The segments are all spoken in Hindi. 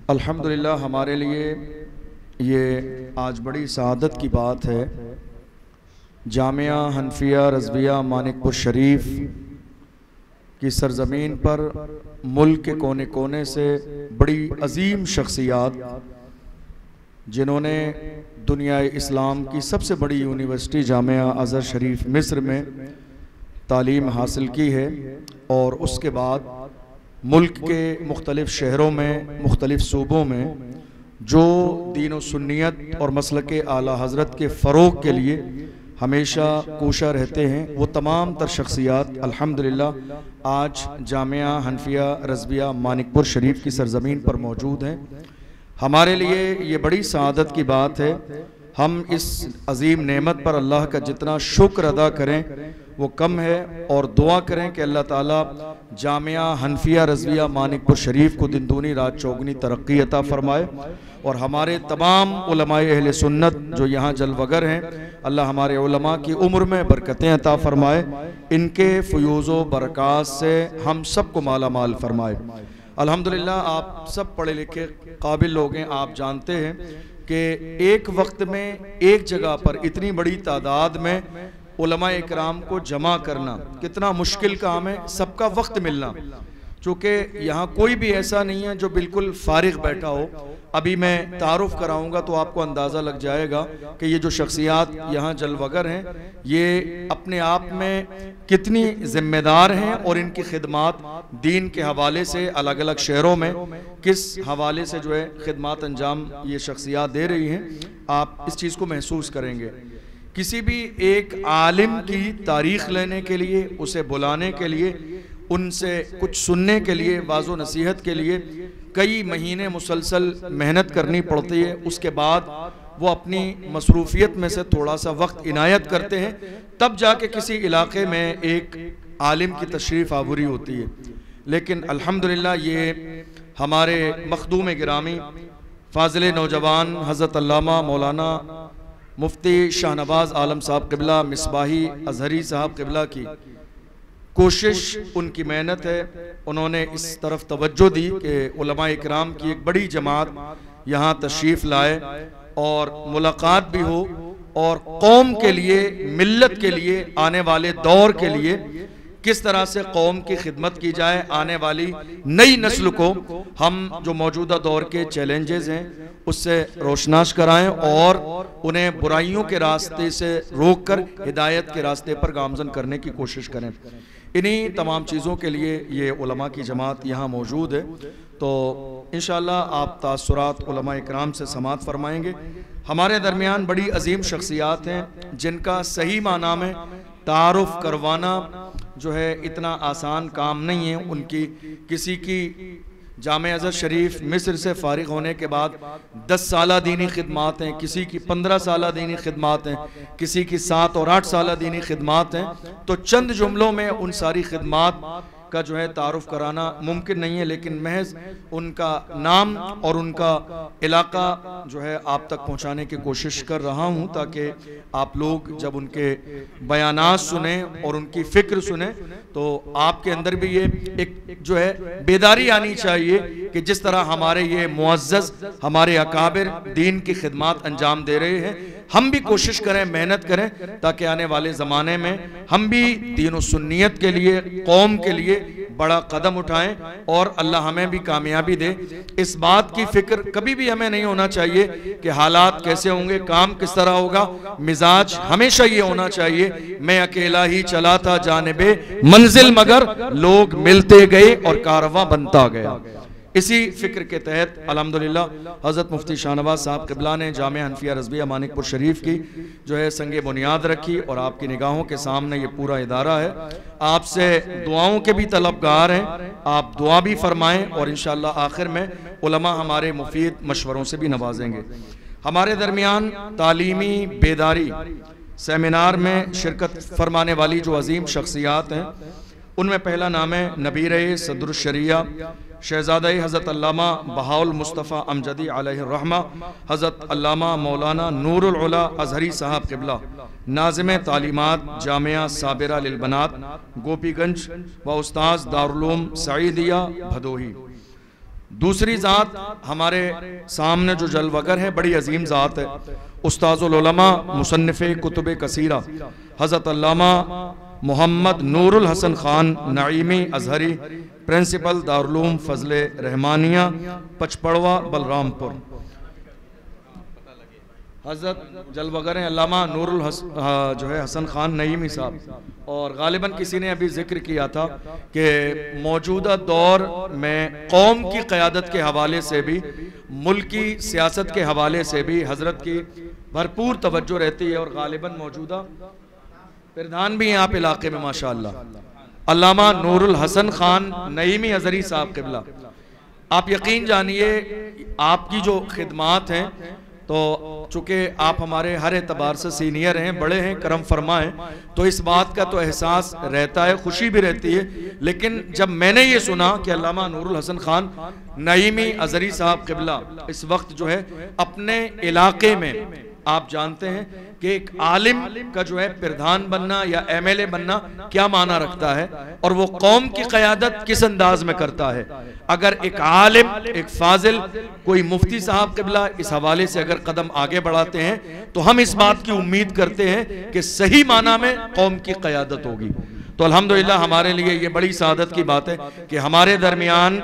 अल्हम्दुलिल्लाह हमारे लिए ये आज बड़ी सआदत की बात है। जामिया हनफिया रज़विया मानिकपुर शरीफ की सरज़मीन पर मुल्क के कोने कोने से बड़ी अजीम शख्सियात जिन्होंने दुनिया इस्लाम की सबसे बड़ी यूनिवर्सिटी जामिया अज़हर शरीफ मिस्र में तालीम हासिल की है और उसके बाद मुल्क के मुख्तलिफ़ शहरों में मुख्तलिफ़ सूबों में जो दीन व सुन्नियत और मसलक आला हज़रत के फ़रोग़ के लिए हमेशा कोशा रहते हैं, वो तमाम तर शख्सियात अल्हम्दुलिल्लाह आज जामिया हनफिया रज़विया मानिकपुर शरीफ की सरज़मीन पर मौजूद हैं। हमारे लिए ये बड़ी सआदत की बात है। हम इस अजीम नेमत पर अल्लाह का जितना शुक्र अदा करें वो कम है और दुआ करें कि अल्लाह ताला जामिया हनफिया रज़विया मानिकपुर शरीफ को दिन दूनी रात चौगनी तरक्की अता फरमाए और हमारे तमाम उलमाए अहले सुन्नत जो यहाँ जलवगर हैं, अल्लाह हमारे उलमा की उम्र में बरकतें अता फरमाए, इनके फ़यूज़ो बरक़ात से हम सब को माला माल फरमाए। अल्हम्दुलिल्लाह आप सब पढ़े लिखे काबिल लोग हैं। आप जानते हैं कि एक वक्त में एक जगह पर इतनी बड़ी तादाद में उलमा इकराम को जमा करना कितना मुश्किल काम है, सबका वक्त मिलना, चूँकि यहाँ कोई भी ऐसा नहीं है जो बिल्कुल फारिग बैठा हो। अभी मैं तारुफ कराऊंगा तो आपको अंदाज़ा लग जाएगा कि ये जो शख्सियात यहाँ जलवगर हैं ये अपने आप में कितनी ज़िम्मेदार हैं और इनकी खिदमात दीन के हवाले से अलग अलग शहरों में किस हवाले से जो है खिदमात अंजाम ये शख्सियात दे रही हैं। आप इस चीज़ को महसूस करेंगे। किसी भी एक आलिम की तारीख़ लेने के लिए, उसे बुलाने के लिए, उनसे कुछ सुनने के लिए, वाज़ो नसीहत के लिए कई महीने मुसलसल मेहनत करनी पड़ती है। उसके बाद वो अपनी मसरूफियत में से थोड़ा सा वक्त इनायत करते हैं, तब जाके किसी इलाके में एक आलिम की तशरीफ़ आवरी होती है। लेकिन अल्हम्दुलिल्लाह ये हमारे मखदूम गिरामी फाज़िल नौजवान हज़रत अल्लामा मौलाना मुफ्ती शाहनवाज़ आलम साहब क़िबला मिसबाही अज़हरी साहब क़िबला की कोशिश, उनकी मेहनत है। उन्होंने इस तरफ तवज्जो दी कि उलमा इकराम की एक बड़ी जमात यहाँ तशरीफ़ लाए और मुलाकात भी हो और कौम के लिए, मिल्लत के लिए, आने वाले दौर के लिए किस तरह से कौम की खिदमत की जाए, आने वाली नई नस्ल को हम जो मौजूदा दौर के चैलेंजेस हैं उससे रोशनाश कराएं और उन्हें बुराइयों के रास्ते से रोक कर हिदायत के रास्ते पर गामजन करने की कोशिश करें। इन्हीं तमाम चीज़ों के लिए ये उलमा की जमात यहाँ मौजूद है। तो इंशाअल्लाह आप तासुरात उलमा इकराम से समात फरमाएंगे। हमारे दरमियान बड़ी अजीम शख्सियात हैं जिनका सही माना में तारुफ करवाना जो है इतना आसान काम नहीं है। उनकी किसी की जामिया अज़हर शरीफ मिस्र से फ़ारिग होने के बाद 10 साला दीनी खिदमात हैं, किसी की 15 साला दीनी खिदमात हैं, किसी की 7 और 8 साला दीनी खिदमात हैं। तो चंद जुमलों में उन सारी खिदमात का जो है तारुफ कराना मुमकिन नहीं है, लेकिन महज उनका नाम और उनका इलाका जो है आप तक पहुंचाने की कोशिश कर रहा हूं, ताकि आप लोग जब उनके बयानात सुने और उनकी फ़िक्र सुने तो आपके अंदर भी ये एक जो है बेदारी आनी चाहिए कि जिस तरह हमारे ये मुअज़्ज़ज़ हमारे अकाबिर दीन की खिदमात अंजाम दे रहे हैं, हम भी कोशिश करें, मेहनत करें, ताकि आने वाले ज़माने में हम भी दीन व सुन्नियत के लिए, कौम के लिए बड़ा कदम उठाएं और अल्लाह हमें भी कामयाबी दे। इस बात की फिक्र कभी भी हमें नहीं होना चाहिए कि हालात कैसे होंगे, काम किस तरह होगा। मिजाज हमेशा ये होना चाहिए, मैं अकेला ही चला था जानिबे मंजिल मगर लोग मिलते गए और कारवां बनता गया। इसी फिक्र के तहत अल्हम्दुलिल्लाह हज़रत मुफ्ती शाहनवाज़ साहब क़िबला ने जामिया हनफिया रज़विया मानिकपुर शरीफ की जो है संगे बुनियाद रखी और आपकी निगाहों के सामने ये पूरा इदारा है। आपसे दुआओं के भी तलबगार हैं, आप दुआ भी फरमाएं और इंशाअल्लाह आखिर में उलमा हमारे मुफीद मशवरों से भी नवाजेंगे। हमारे दरमियान तालीमी बेदारी सेमिनार में शिरकत फरमाने वाली जो अजीम शख्सियात हैं उनमें पहला नाम है नबीर सदरुश शरिया शहजादा हज़रत अल्लामा बहाउल मुस्तफ़ा अमजदी अलैहिर्रहमा हज़रत अल्लामा मौलाना नूरुल उला अज़हरी साहब क़िबला नाज़िम तालीमात जामिया साबिरा लिल बनात गोपीगंज व उस्ताज़ दारुल उलूम सईदिया भदोही। दूसरी ज़ात हमारे सामने जो जलवगर है, बड़ी अजीम ज़ात है, उस्ताज़ुल उलमा मुसन्निफ़े कुतुब कसीरा हज़रत अल्लामा मोहम्मद नूरुल हसन खान नईमी अजहरी, प्रिंसिपल दारुल उलूम फजले रहमानिया, पचपड़वा, बलरामपुर। हज़रत जलवगर हैं अल्लामा नूरुल जो है हसन खान नईमी साहब। और गालिबन किसी ने अभी जिक्र किया था कि मौजूदा दौर में कौम की क़यादत के हवाले से भी, मुल्क की सियासत के हवाले से भी हज़रत की भरपूर तवज्जो रहती है। और गालिबन मौजूदा प्रधान भी हैं आप इलाके में माशाअल्लाह, अल्लामा नूरुल हसन खान नईमी अजहरी साहब क़िबला। आप यकीन जानिए आपकी जो खिदमात हैं, तो चूँकि आप हमारे हर एतबार से सीनियर हैं, बड़े हैं, करम फरमा हैं, तो इस बात का तो एहसास रहता है, खुशी भी रहती है। लेकिन जब मैंने ये सुना कि अल्लामा नूरुल हसन खान नईमी अजहरी साहब क़िबला इस वक्त जो है अपने इलाके में, आप जानते हैं कि एक आलिम का जो है प्रधान बनना या MLA बनना क्या माना रखता है, और वो कौम की क़यादत किस अंदाज में करता है। अगर एक आलिम, एक फाजिल, कोई मुफ्ती साहब क़िबला इस हवाले से अगर कदम आगे बढ़ाते हैं, तो हम इस बात की उम्मीद करते हैं कि सही माना में कौम की क़यादत होगी। तो अल्हम्दुलिल्लाह हमारे लिए ये बड़ी सादत की बात है कि हमारे दरमियान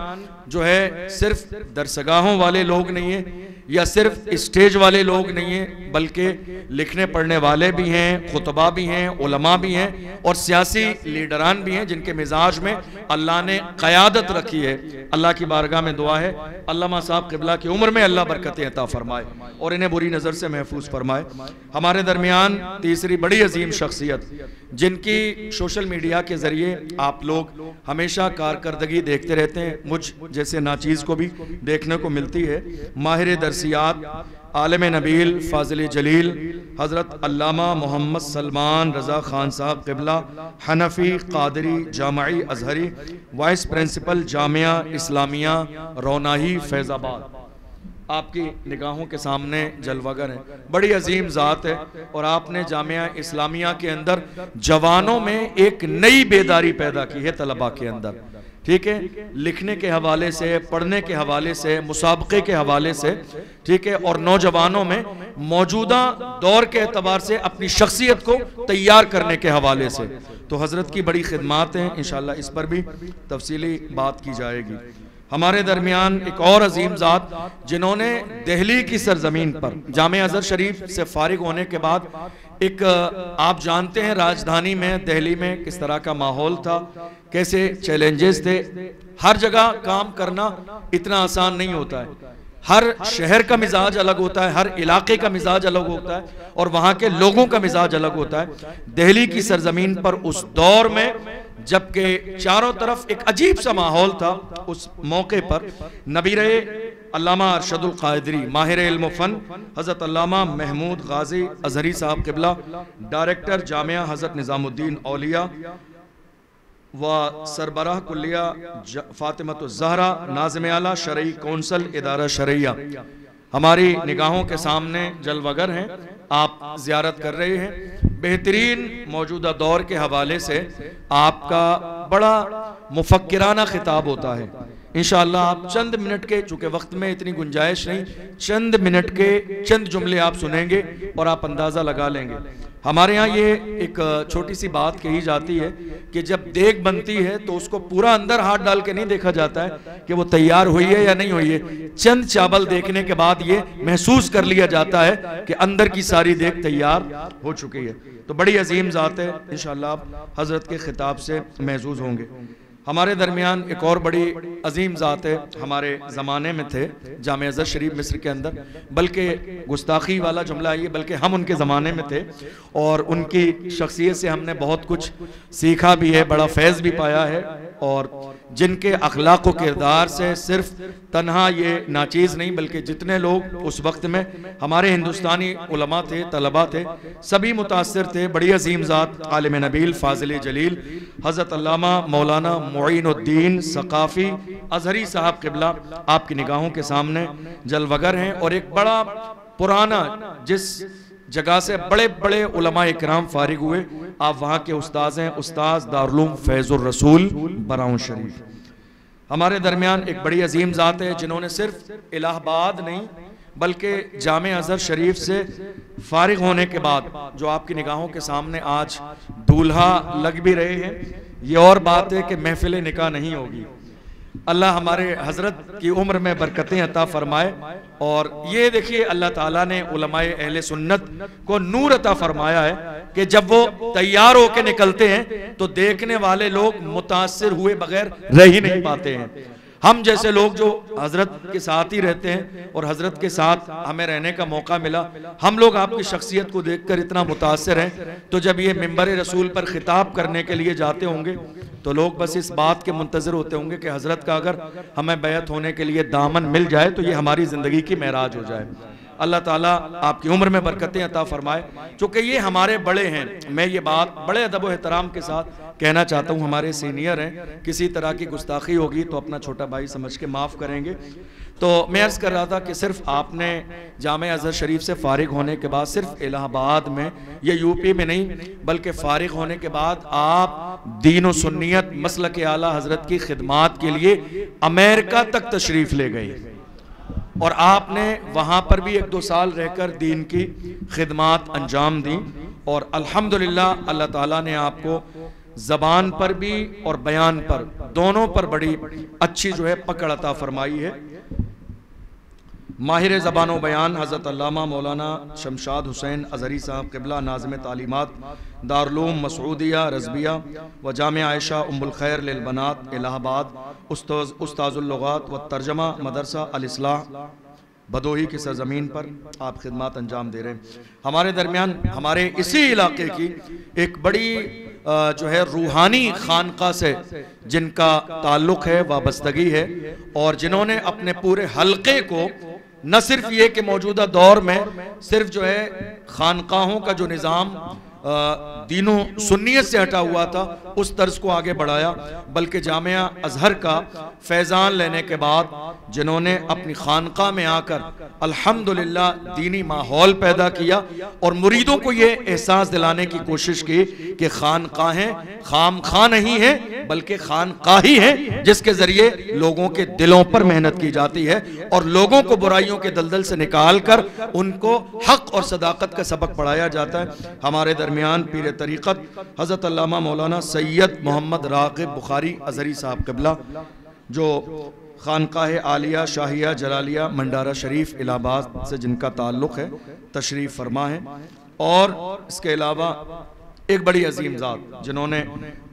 जो है सिर्फ दरसगाहों वाले लोग नहीं है या सिर्फ स्टेज वाले लोग नहीं हैं, बल्कि लिखने पढ़ने वाले भी हैं, खुतबा भी हैं, उलमा भी हैं और सियासी लीडरान भी हैं जिनके मिजाज में अल्लाह ने क़यादत रखी है। अल्लाह की बारगाह में दुआ है अल्लामा साहब क़िबला की उम्र में अल्लाह बरकतें अता फरमाए और इन्हें बुरी नज़र से महफूज फरमाए। हमारे दरमियान तीसरी बड़ी अजीम शख्सियत, जिनकी सोशल मीडिया के ज़रिए आप लोग हमेशा कारकर्दगी देखते रहते हैं, मुझ जैसे नाचीज़ को भी देखने को मिलती है, माहिर दरसियात, आलिम नबील, फाजिल जलील हज़रत अल्लामा मोहम्मद सलमान रज़ा ख़ान साहब क़िबला, हनफी, क़ादरी, जामई अजहरी, वाइस प्रिंसिपल जामिया इस्लामिया रौनाही फैज़ाबाद, आपकी निगाहों के सामने जलवागर है, बड़ी अजीम ज़ात है। और आपने जामिया इस्लामिया के अंदर जवानों में एक नई बेदारी पैदा की है तलबा के अंदर, ठीक है, लिखने के हवाले से, पढ़ने के हवाले से, मुसाबके के हवाले से, ठीक है, और नौजवानों में मौजूदा दौर के एतबार से अपनी शख्सियत को तैयार करने के हवाले से। तो हज़रत की बड़ी खिदमात हैं, इंशाअल्लाह इस पर भी तफसीली बात की जाएगी। हमारे दरमियान एक और अजीम ज़ात, जिन्होंने दिल्ली की सरजमीन पर जामिया अज़हर शरीफ से फारिग होने के बाद एक, आप जानते हैं राजधानी में दिल्ली में किस तरह का माहौल था, कैसे चैलेंजेस थे, हर जगह काम करना इतना आसान नहीं होता है, हर शहर का मिजाज अलग होता है, हर इलाके का मिजाज अलग होता है और वहाँ के लोगों का मिजाज अलग होता है। दिल्ली की सरजमीन पर उस दौर में जबकि चारों तरफ एक अजीब सा माहौल था, उस मौके पर नबीरे अल्लामा अरशदुल क़ादरी, माहिर इल्म फ़न हज़रत अल्लामा महमूद गाज़ी अज़हरी साहब क़िबला, डायरेक्टर जामिया हज़रत निज़ामुद्दीन औलिया व सरबराह कुल्लिया फ़ातिमतुज़ ज़हरा, नाज़िम आला शरई कौंसल इदारा शरैया, हमारी निगाहों के सामने जलवगर हैं, आप ज़ियारत कर रहे हैं। बेहतरीन मौजूदा दौर के हवाले से आपका बड़ा मुफक्किराना खिताब होता है। इंशाअल्लाह आप चंद मिनट के, चूँकि वक्त में इतनी गुंजाइश नहीं, चंद मिनट के चंद जुमले आप सुनेंगे और आप अंदाज़ा लगा लेंगे। हमारे यहाँ ये एक छोटी सी बात कही जाती है कि जब देग बनती है तो उसको पूरा अंदर हाथ डाल के नहीं देखा जाता है कि वो तैयार हुई है या नहीं हुई है, चंद चावल देखने के बाद ये महसूस कर लिया जाता है कि अंदर की सारी देग तैयार हो चुकी है। तो बड़ी अजीम ज़ात है, इंशाअल्लाह आप हज़रत के खिताब से महसूस होंगे। हमारे दरमियान एक और बड़ी अजीम ज़ात है, हमारे ज़माने में थे जामिया अज़हर शरीफ मिस्र के अंदर, बल्कि गुस्ताखी वाला जुमला ये, बल्कि हम उनके ज़माने में थे और उनकी शख्सियत से हमने बहुत कुछ सीखा भी है, बड़ा फैज़ भी पाया है, और जिनके अखलाक व किरदार से सिर्फ तन्हा ये नाचीज़ नहीं बल्कि जितने लोग उस वक्त में हमारे हिंदुस्तानी उलमा थे, तलबा थे, सभी मुतासिर थे। बड़ी अजीम ज़ात आलिम नबील फाजिल जलील हज़रत अल्लामा मौलाना मुईनुद्दीन सकाफ़ी अज़हरी साहब क़िबला आपकी निगाहों के सामने जलवगर हैं। और एक बड़ा पुराना, जिस जगह से बड़े बड़े उलमा इकराम फारिग हुए, आप वहाँ के उस्ताद हैं, उस्ताद दारुल उलूम फैज़ुर रसूल बराऊं शरीफ। हमारे दरमियान एक बड़ी अजीम ज़ात है जिन्होंने सिर्फ इलाहाबाद नहीं बल्कि जामे अज़हर शरीफ से फारिग होने के बाद जो आपकी निगाहों के सामने आज दूल्हा लग भी रहे हैं, ये और बात है कि महफिल निकाह नहीं होगी। अल्लाह हमारे हजरत की उम्र में बरकतें अता फरमाए। और ये देखिए अल्लाह ताला ने उलमाए अहले सुन्नत को नूर अता फरमाया है कि जब वो तैयार होके निकलते हैं तो देखने वाले लोग मुतासिर हुए बगैर रह ही नहीं पाते हैं। हम जैसे लोग जो हजरत के साथ ही रहते हैं और हजरत के साथ हमें रहने का मौका मिला, हम लोग आपकी शख्सियत को देखकर इतना मुतासिर हैं, तो जब ये मिंबर रसूल पर खिताब करने के लिए जाते होंगे तो लोग बस इस बात के मुंतजर होते होंगे कि हजरत का अगर हमें बैत होने के लिए दामन मिल जाए तो ये हमारी जिंदगी की महराज हो जाए। अल्लाह ताला आपकी उम्र में बरकतें अता फरमाए। चूँकि ये हमारे बड़े हैं, मैं ये बात बड़े अदब व एहतराम के साथ कहना चाहता हूँ, हमारे सीनियर हैं, किसी तरह की गुस्ताखी होगी तो अपना छोटा भाई समझ के माफ़ करेंगे। तो मैं अर्ज़ कर रहा था कि सिर्फ आपने जामे अज़हर शरीफ से फारिग होने के बाद सिर्फ इलाहाबाद में या यूपी में नहीं बल्कि फारिग होने के बाद आप दीन व सुन्नियत मसलक आला हज़रत की खिदमात के लिए अमेरिका तक तशरीफ़ ले गए और आपने वहाँ पर भी 1-2 साल रहकर दीन की खिदमात अंजाम दी। और अल्हम्दुलिल्लाह अल्लाह ताला ने आपको ज़बान पर भी और बयान पर दोनों पर बड़ी अच्छी जो है पकड़ अता फरमाई है। माहिर ज़बान व बयान हज़रत अल्लामा मौलाना शमशाद हुसैन अज़हरी साहब क़िबला नाज़िम तालीमात दारुल मसऊदिया रज़बिया व जामे आयशा उम्मुल खैर लिल बनात इलाहाबाद, उस्ताज़ुल लुगात व तर्जमा मदरसा अल इस्लाह भदोही की सरजमीन पर आप खिदमत अंजाम दे रहे हैं। हमारे दरमियान हमारे इसी इलाके की एक बड़ी जो है रूहानी खानका से जिनका ताल्लुक़ है, वाबस्तगी है और जिन्होंने अपने पूरे हल्के को न सिर्फ ये कि मौजूदा दौर में सिर्फ जो है खानकाहों का जो निज़ाम दीनों सुन्नियत से हटा हुआ था उस तर्ज को आगे बढ़ाया, बल्कि जामिया अज़हर का फैज़ान लेने के बाद जिन्होंने अपनी खानका में आकर अल्हम्दुलिल्लाह दीनी माहौल पैदा किया और मुरीदों को ये एहसास दिलाने की कोशिश की कि खानकाहें खामखा नहीं है बल्कि खानकाही है जिसके ज़रिए लोगों के दिलों पर मेहनत की जाती है और लोगों को बुराइयों के दलदल से निकाल कर उनको हक और सदाकत का सबक पढ़ाया जाता है। हमारे दरमियान पीर तरीक़त हज़रत अल्लामा मौलाना सैयद मोहम्मद राग़िब बुखारी अज़हरी साहब क़िबला जो खानकाह आलिया शाहिया जलालिया मंडारा शरीफ इलाहाबाद से जिनका ताल्लुक़ है, तशरीफ़ फरमा है। और इसके अलावा एक बड़ी अजीम ज़ात जिन्होंने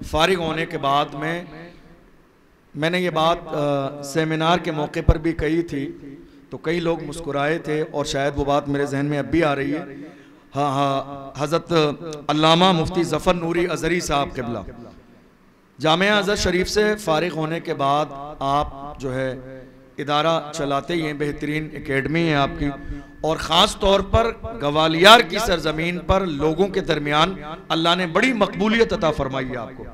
फारिग होने के बाद में मैंने ये बात सेमिनार के मौके पर भी कही थी तो कई लोग मुस्कुराए थे और शायद वो बात मेरे जहन में अब भी आ रही है। हाँ, हज़रत अल्लामा मुफ्ती ज़फ़र नूरी अज़हरी साहब क़िबला जामिया अज़हर शरीफ से फारिग होने के बाद आप जो है इदारा चलाते ही हैं, बेहतरीन एकेडमी है आपकी और ख़ास तौर पर गवालियार की सरजमीन पर लोगों के दरमियान अल्लाह ने बड़ी मकबूलियत अता फरमाई है आपको।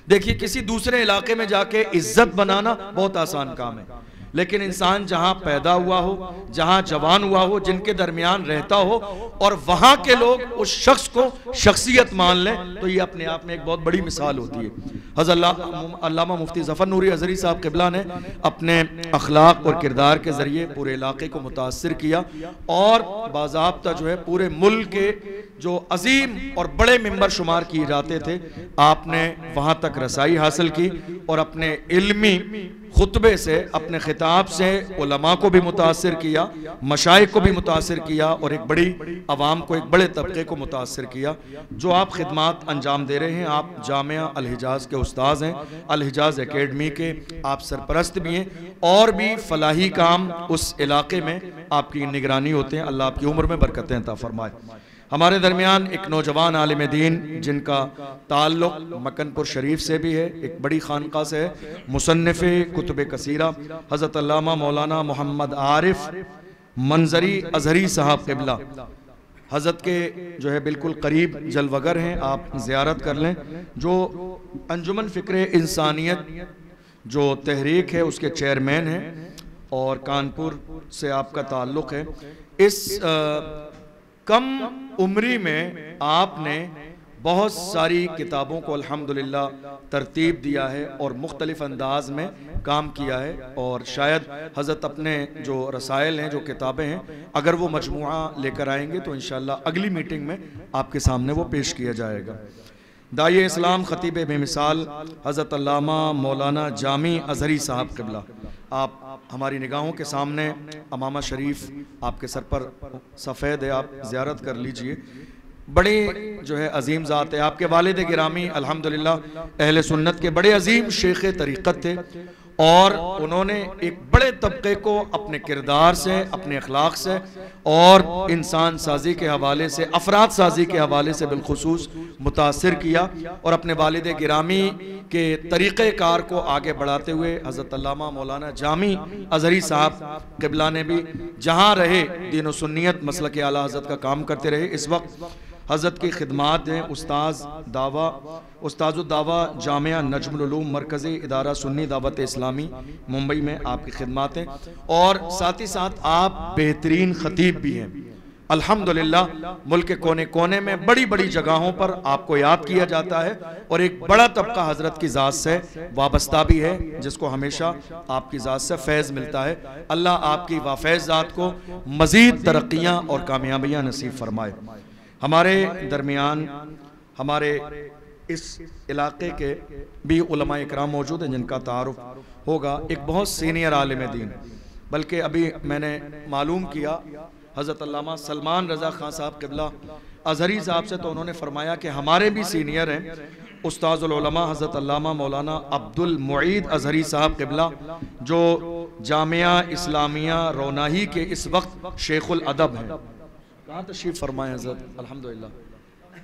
देखिए किसी दूसरे इलाके में जाके इज्जत बनाना बहुत आसान काम है, लेकिन इंसान जहां पैदा हुआ हो, जहां जवान हुआ हो, जिनके दरमियान रहता हो और वहां के लोग उस शख्स को शख्सियत मान लें तो ये अपने आप में एक बहुत बड़ी मिसाल होती है। हज़रत अल्लामा मुफ्ती ज़फ़र नूरी अज़हरी साहब क़िबला ने अपने अखलाक और किरदार के ज़रिए पूरे इलाके को मुतासिर किया और बाज़ाब्ता जो है पूरे मुल्क के जो अजीम और बड़े मिंबर शुमार किए जाते थे आपने वहाँ तक रसाई हासिल की और अपने इल्मी खुतबे से, अपने खिताब से उलमा को भी मुतासिर किया, मशाइख को भी मुतासिर किया और एक बड़ी अवाम को, एक बड़े तबके को मुतासिर किया। जो आप खिदमात अंजाम दे रहे हैं, आप जामिया अल हिजाज़ के उस्ताद हैं, अल हिजाज़ एकेडमी के आप सरपरस्त भी हैं और भी फलाही काम उस इलाके में आपकी निगरानी होते हैं। अल्लाह आपकी उम्र में बरकतें अता फरमाए। हमारे दरमियान एक नौजवान आलिम दीन जिनका ताल्लुक़ मक्कनपुर शरीफ से भी है, एक बड़ी खानका से है, मुसन्निफ़े कुतुब कसीरा हज़रत अल्लामा मौलाना मोहम्मद आरिफ मंजरी अज़हरी साहब क़िबला हज़रत के जो है बिल्कुल करीब जलवगर हैं, आप ज़ियारत कर लें। जो अंजुमन फ़िक्र इंसानियत जो तहरीक है उसके चेयरमैन हैं और कानपुर से आपका ताल्लुक़ है। इस कम उम्री में आपने बहुत सारी किताबों को अल्हम्दुलिल्लाह तरतीब दिया है और मुख्तलिफ अंदाज में काम किया है। और शायद हज़रत अपने जो रसायल हैं, जो किताबें हैं, अगर वो मजमुआ लेकर आएंगे तो इंशाअल्लाह अगली मीटिंग में आपके सामने वो पेश किया जाएगा। दाई इस्लाम खतीब बेमिसाल हज़रत अल्लामा मौलाना जामी अज़हरी साहब क़िबला, आप हमारी निगाहों के सामने अमामा शरीफ आपके सर पर सफ़ेद है, आप ज़ियारत कर लीजिए। बड़े जो है अजीम ज़ात है। आपके वालिद गिरामी अल्हम्दुलिल्लाह अहले सुन्नत के बड़े अजीम शेख तरीक़त थे और उन्होंने एक बड़े तबके को अपने किरदार से, अपने अखलाक से और इंसान साजी के हवाले से, अफराद साजी के हवाले से बिलखुसूस मुतासिर किया और अपने वालिद गिरामी के तरीक़ेकार को आगे बढ़ाते हुए हज़रत अल्लामा मौलाना जामी अज़हरी साहब क़िबला ने भी जहाँ रहे दीन व सुन्नियत मसलक आला हज़रत का काम करते रहे। इस वक्त हज़रत की खिदमात हैं उस्ताज़ुद दावा जामिया नजमुल उलूम मरकज़ी इदारा सुन्नी दावत इस्लामी मुंबई में आपकी खिदमात हैं और साथ ही साथ आप बेहतरीन ख़तीब भी हैं। अल्हम्दुलिल्लाह मुल्क के कोने कोने में बड़ी बड़ी जगहों पर आपको याद किया जाता है और एक बड़ा तबका हज़रत की ज़ात से वाबस्ता भी है, जिसको हमेशा आपकी ज़ात से फैज़ मिलता है। अल्लाह आपकी वाफैज़ ज़ात को मज़ीद तरक्कियाँ और कामयाबियाँ नसीब फरमाए। हमारे दरमियान हमारे इस इलाके के भी उलमा इकराम मौजूद हैं जिनका तारुफ होगा। एक बहुत सीनियर आलिम दीन, बल्कि अभी मैंने मालूम किया हज़रत अल्लामा सलमान रज़ा खान साहब क़िबला अज़हरी साहब से, तो उन्होंने फरमाया कि हमारे भी सीनियर हैं उस्ताज़ुल उलमा हज़रत अल्लामा मौलाना अब्दुल मुईद अज़हरी साहब क़िबला, जो जामिया इस्लामिया रोनाही के इस वक्त शेखुल अदब हैं। कहाँ तशरीफ़ फरमाए हज़रत? अल्हम्दुलिल्लाह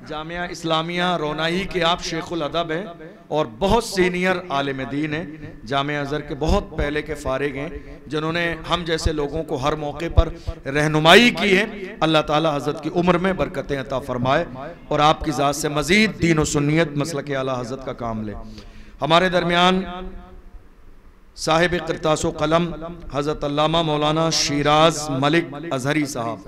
जामिया इस्लामिया रोनाही के आप शेखुल अदब हैं और बहुत सीनियर आलिम दीन हैं। जामिया अज़हर के बहुत पहले के फारिग हैं, जिन्होंने हम जैसे लोगों को हर मौके पर रहनुमाई की है। अल्लाह ताला हज़रत की उम्र में बरकतें अता फरमाए और आपकी ज़ात से मज़ीद दीन व सुन्नियत मसलक आला हज़रत का काम ले। हमारे दरमियान साहिब क़िरतास व कलम हज़रत अल्लामा मौलाना शिराज मलिक अज़हरी साहब,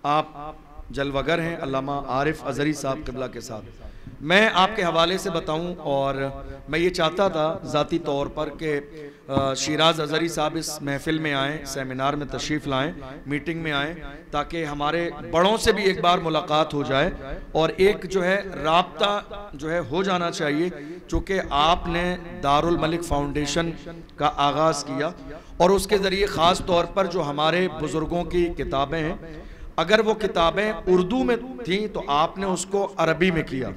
आप जलवगर हैं अल्लामा आरिफ अज़हरी साहब क़िबला के साथ। मैं आपके हवाले से बताऊं और मैं ये चाहता था ज़ाती तौर पर कि शिराज अज़हरी साहब इस महफ़िल में आएँ, सेमिनार में तशरीफ़ लाएँ, मीटिंग में आएँ, ताकि हमारे बड़ों से भी एक बार मुलाकात हो जाए और एक जो है राब्ता जो है हो जाना चाहिए। चूँकि आपने दारुल मलिक फाउंडेशन का आगाज़ किया और उसके ज़रिए ख़ास तौर पर जो हमारे बुज़ुर्गों की किताबें हैं, अगर वो किताबें उर्दू में थीं तो आपने उसको अरबी में किया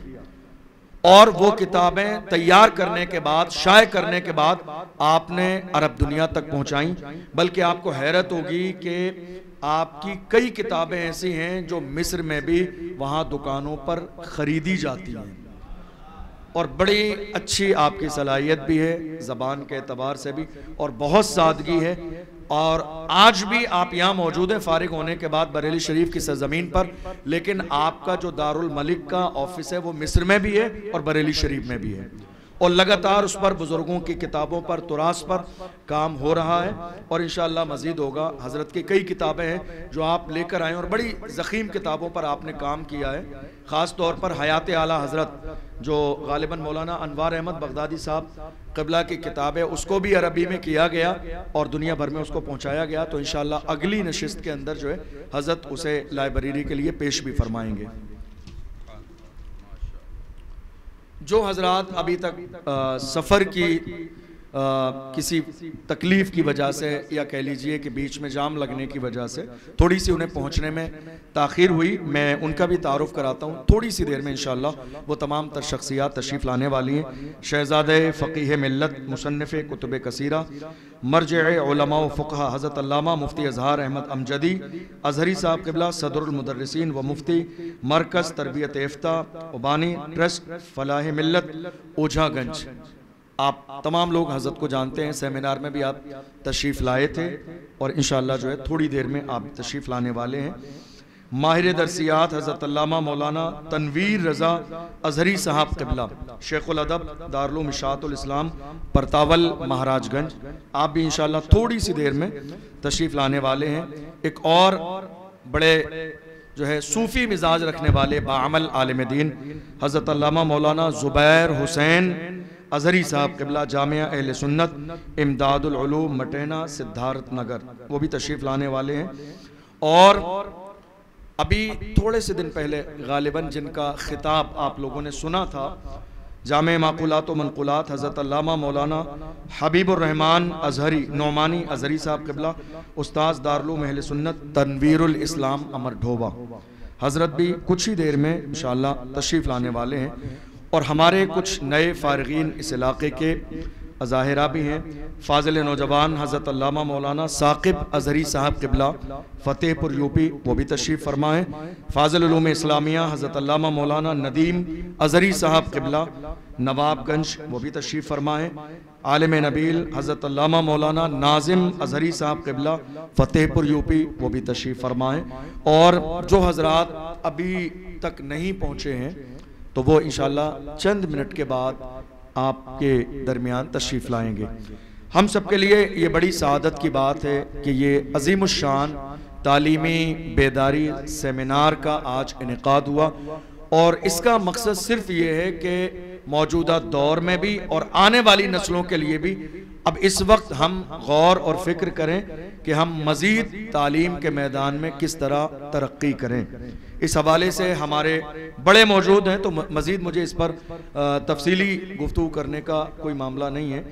और वो किताबें तैयार करने के बाद, शाये करने के बाद आपने अरब दुनिया तक पहुंचाई। बल्कि आपको हैरत होगी कि आपकी कई किताबें ऐसी हैं जो मिस्र में भी वहाँ दुकानों पर ख़रीदी जाती हैं और बड़ी अच्छी आपकी सलाहियत भी है ज़बान के एतबार से भी और बहुत सादगी है। और आज भी आप यहाँ मौजूद हैं फारिग होने के बाद बरेली शरीफ की सरजमीन पर, लेकिन आपका जो दारुल मलिक का ऑफिस है वो मिस्र में भी है और बरेली शरीफ में भी है और लगातार उस पर बुजुर्गों की किताबों पर, तुरास पर काम हो रहा है और इंशाअल्लाह मज़ीद होगा। हज़रत की कई किताबें हैं जो आप लेकर आए और बड़ी ज़ख़ीम किताबों पर आपने काम किया है। ख़ास तौर पर हयात आला हज़रत जो गालिबन मौलाना अनवार अहमद बगदादी साहब क़िबला की किताब है, उसको भी अरबी में किया गया और दुनिया भर में उसको पहुँचाया गया। तो इंशाअल्लाह अगली नशिस्त के अंदर जो है हज़रत उसे लाइब्रेरी के लिए पेश भी फरमाएँगे। जो हजरात अभी तक सफ़र की किसी तकलीफ़ की वजह से या कह लीजिए कि बीच में जाम लगने की वजह से थोड़ी सी उन्हें पहुंचने में ताख़ीर हुई, मैं उनका भी तारुफ़ कराता हूं। थोड़ी सी देर में इंशाअल्लाह वो तमाम तर शख्सियात तशरीफ़ लाने वाली हैं। शहज़ादे फ़क़ीह मिल्लत, मुसन्निफ़ कुतुब कसीरा, मरजिए उलमा व फ़ुक़हा हज़रत अल्लामा मुफ्ती अज़हार अहमद अमजदी अज़हरी साहब क़िबला सदरुल मुदर्रिसीन व मुफ्ती मरकज़ तरबियत इफ्ता उबानी ट्रस्ट फ़लाह मिल्लत ओझागंज, आप तमाम लोग हज़रत को जानते हैं। सेमिनार में भी आप तशरीफ़ लाए थे और इंशाअल्लाह जो है थोड़ी देर में आप तशरीफ़ लाने वाले हैं। माहिर दरसियात हज़रत अल्लामा मौलाना तनवीर रज़ा अज़हरी साहब क़िबला, शेखुल अदब दारुल मिशातुल इस्लाम परतावल महाराजगंज, आप भी इंशाअल्लाह थोड़ी सी देर में तशरीफ़ लाने वाले हैं। एक और बड़े जो है सूफ़ी मिजाज रखने वाले बाअमल आलिम दीन हज़रत अल्लामा मौलाना ज़ुबैर हुसैन अज़हरी साहब क़िबला जामिया अहले सुन्नत इमदादुल उलूम मटेना सिद्धार्थ नगर, वो भी तशरीफ़ लाने वाले हैं। और अभी थोड़े से दिन पहले गालिबन जिनका खिताब आप लोगों ने सुना था, जामे माकुलात व मनकुलात हज़रत अल्लामा मौलाना हबीबुर रहमान अज़हरी नौमानी अज़हरी साहब क़िबला उस्ताद दारुल अहले सुन्नत तनवीरुल इस्लाम अमर ढोबा, हज़रत भी कुछ ही देर में इंशाअल्लाह तशरीफ़ लाने वाले हैं। और हमारे कुछ नए फ़ारिगीन इस इलाके के अज़ाहिरा भी हैं। फ़ाज़िल नौजवान हज़रत अल्लामा मौलाना साक़िब अज़हरी साहब क़िबला फ़तेहपुर यूपी, वो भी तशरीफ़ फरमाएँ। फ़ाज़िल उलूम इस्लामिया हज़रत अल्लामा मौलाना नदीम अज़हरी साहब क़िबला नवाबगंज, वो भी तशरीफ़ फरमाएँ। आलिम नबील हज़रत अल्लामा मौलाना नाज़िम अज़हरी साहब क़िबला फ़तेहपुर यूपी, वो भी तशरीफ़ फरमाएँ। और जो हज़रात अभी तक नहीं पहुँचे हैं तो वो इंशाअल्लाह चंद मिनट के बाद आपके दरमियान तशरीफ़ लाएंगे। हम सब के लिए ये बड़ी सआदत की बात है कि ये अज़ीमुश्शान तालीमी बेदारी सेमिनार का आज इनेकाद हुआ, और इसका मकसद सिर्फ ये है कि मौजूदा दौर में भी और आने वाली नस्लों के लिए भी अब इस वक्त हम गौर और फिक्र करें कि हम मज़ीद तालीम के मैदान में किस तरह तरक्की करें। इस हवाले से हमारे बड़े मौजूद हैं, तो मज़ीद मुझे इस पर तफसीली गुफ्तगू करने का कोई मामला नहीं है।